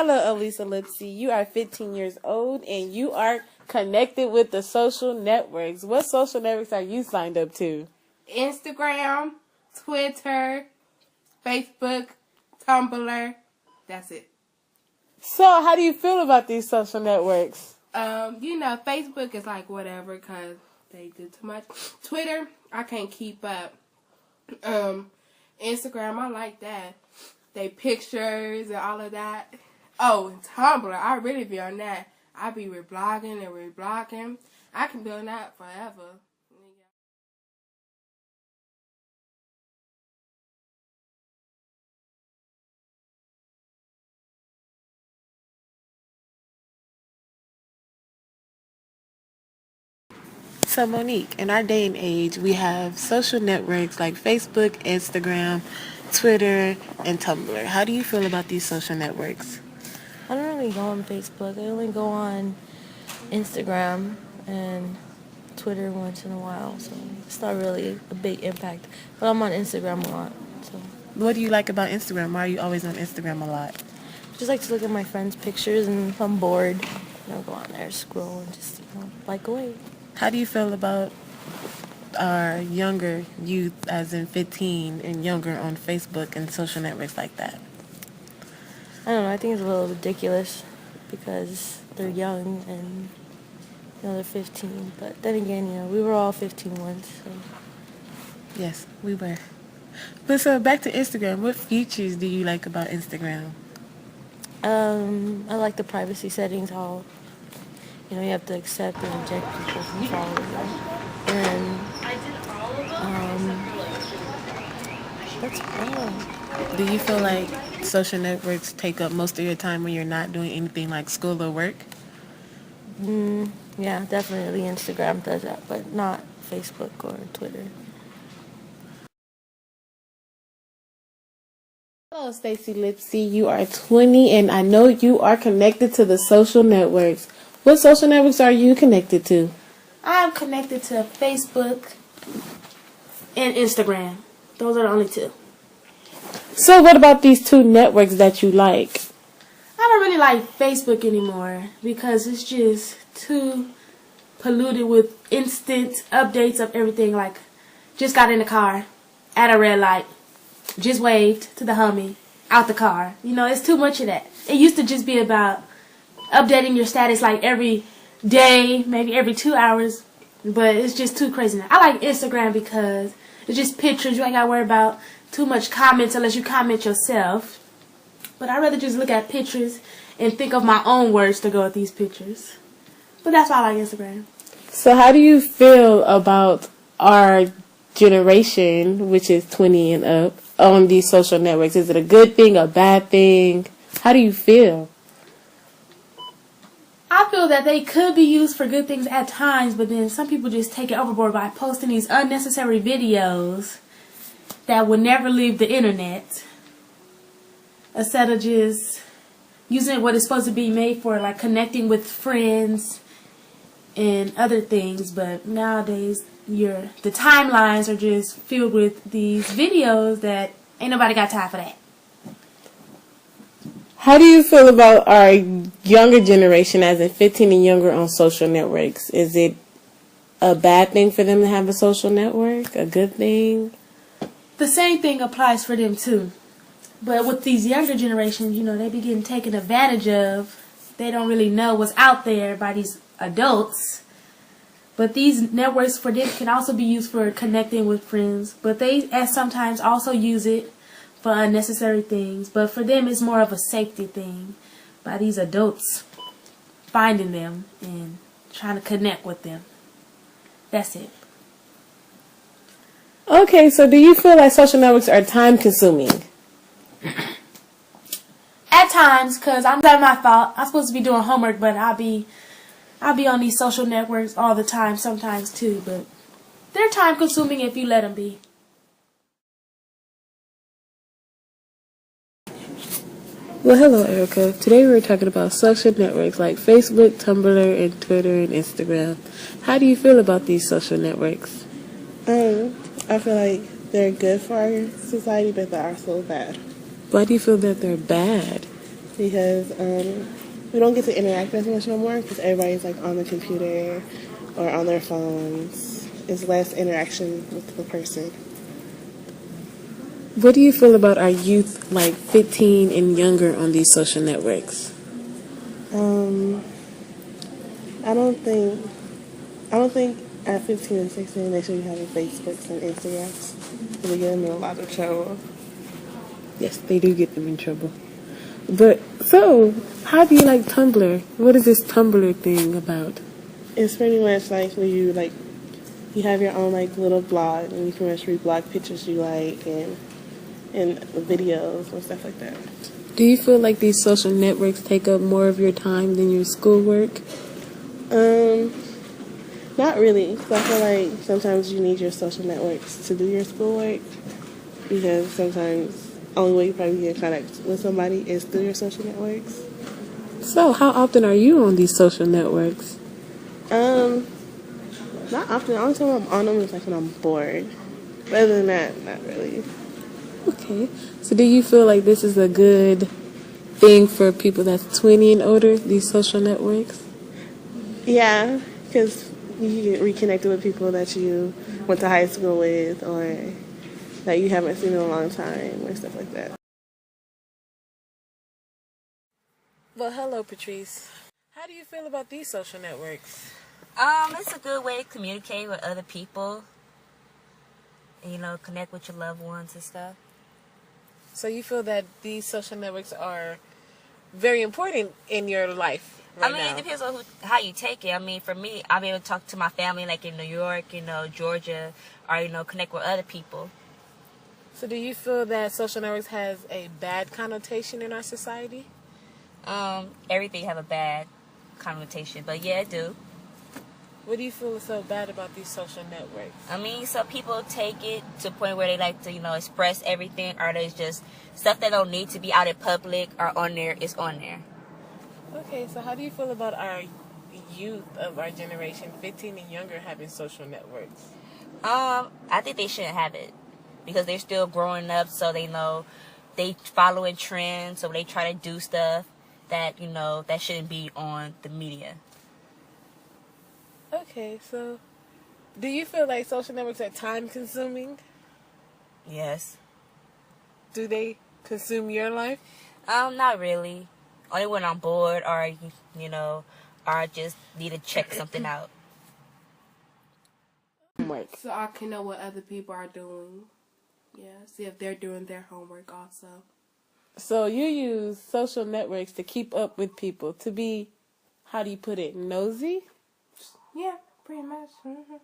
Hello, Elisa Lipsy. You are 15 years old and you are connected with the social networks. What social networks are you signed up to? Instagram, Twitter, Facebook, Tumblr. That's it. So, how do you feel about these social networks? Facebook is like whatever because they do too much. Twitter, I can't keep up. Instagram, I like that. They pictures and all of that. Oh, and Tumblr, I really be on that. I be reblogging and reblocking. I can be on that forever. So, Monique, in our day and age, we have social networks like Facebook, Instagram, Twitter, and Tumblr. How do you feel about these social networks? I don't really go on Facebook. I only go on Instagram and Twitter once in a while, so it's not really a big impact. But I'm on Instagram a lot, so What do you like about Instagram? Why are you always on Instagram a lot? just like to look at my friends' pictures, and if I'm bored, go on there, scroll, and just like away. How do you feel about our younger youth, as in 15 and younger, on Facebook and social networks like that? I don't know. I think it's a little ridiculous because they're young and they're 15. But then again, we were all 15 once. So. Yes, we were. But so back to Instagram. What features do you like about Instagram? I like the privacy settings. How you have to accept and reject people from following you. And that's all. Do you feel like social networks take up most of your time when you're not doing anything like school or work? Yeah, definitely Instagram does that, but not Facebook or Twitter. Hello, Stacy Lipsy. You are 20, and I know you are connected to the social networks. What social networks are you connected to? I'm connected to Facebook and Instagram. Those are the only two. So what about these two networks that you like? I don't really like Facebook anymore because it's just too polluted with instant updates of everything. Like, just got in the car at a red light, just waved to the homie out the car. It's too much of that. It used to just be about updating your status like every day, maybe every 2 hours, but it's just too crazy now. I like Instagram because it's just pictures. You ain't got to worry about too much comments unless you comment yourself. But I'd rather just look at pictures and think of my own words to go with these pictures. But that's why I like Instagram. So how do you feel about our generation, which is 20 and up, on these social networks? Is it a good thing, a bad thing? How do you feel? I feel that they could be used for good things at times, but then some people just take it overboard by posting these unnecessary videos that would never leave the internet, instead of just using what it's supposed to be made for, like connecting with friends and other things. But nowadays, the timelines are just filled with these videos that ain't nobody got time for that. How do you feel about our younger generation, as in 15 and younger, on social networks? Is it a bad thing for them to have a social network? A good thing? The same thing applies for them too. But with these younger generations, they be getting taken advantage of. They don't really know what's out there by these adults. But these networks for them can also be used for connecting with friends. But they sometimes also use it for unnecessary things. But for them, it's more of a safety thing by these adults finding them and trying to connect with them. That's it. Okay, so do you feel like social networks are time consuming? At times, because I'm not my fault. I'm supposed to be doing homework, but I'll be on these social networks all the time, sometimes too. But they're time consuming if you let them be. Well, hello, Erica. Today we're talking about social networks like Facebook, Tumblr, and Twitter, and Instagram. How do you feel about these social networks? I feel like they're good for our society, but they are so bad. Why do you feel that they're bad? because we don't get to interact as much no more because everybody's like on the computer or on their phones. It's less interaction with the person. What do you feel about our youth, like 15 and younger, on these social networks? I don't think at 15 and 16 they should be having Facebooks and Instagrams. They get them in a lot of trouble. Yes, they do get them in trouble. But, so, how do you like Tumblr? What is this Tumblr thing about? It's pretty much like where you like you have your own like little blog and you can just reblog pictures you like and videos and stuff like that. Do you feel like these social networks take up more of your time than your schoolwork? Not really. 'Cause I feel like sometimes you need your social networks to do your schoolwork because sometimes only way you probably get in contact with somebody is through your social networks. So, how often are you on these social networks? Not often. The only time I'm on them is like when I'm bored. But other than that, not really. Okay. So, do you feel like this is a good thing for people that's 20 and older, these social networks? Yeah, because you get reconnected with people that you went to high school with or that you haven't seen in a long time or stuff like that. Well, hello, Patrice. How do you feel about these social networks? It's a good way to communicate with other people. And, connect with your loved ones and stuff. So, you feel that these social networks are very important in your life right now? It depends on how you take it. For me, I'll be able to talk to my family, like in New York, Georgia, or, connect with other people. So, do you feel that social networks has a bad connotation in our society? Everything have a bad connotation, but yeah, I do. What do you feel is so bad about these social networks? Some people take it to the point where they like to, express everything, or there's just stuff that don't need to be out in public or on there is on there. Okay, so how do you feel about our youth of our generation, 15 and younger, having social networks? I think they shouldn't have it because they're still growing up, so they know they following trends, so they try to do stuff that, that shouldn't be on the media. Okay, so do you feel like social networks are time consuming? Yes. Do they consume your life? Not really. Only when I'm bored or, or I just need to check something out. So I can know what other people are doing. Yeah, see if they're doing their homework also. So you use social networks to keep up with people, to be, how do you put it, nosy? Yeah, pretty much. Mm-hmm.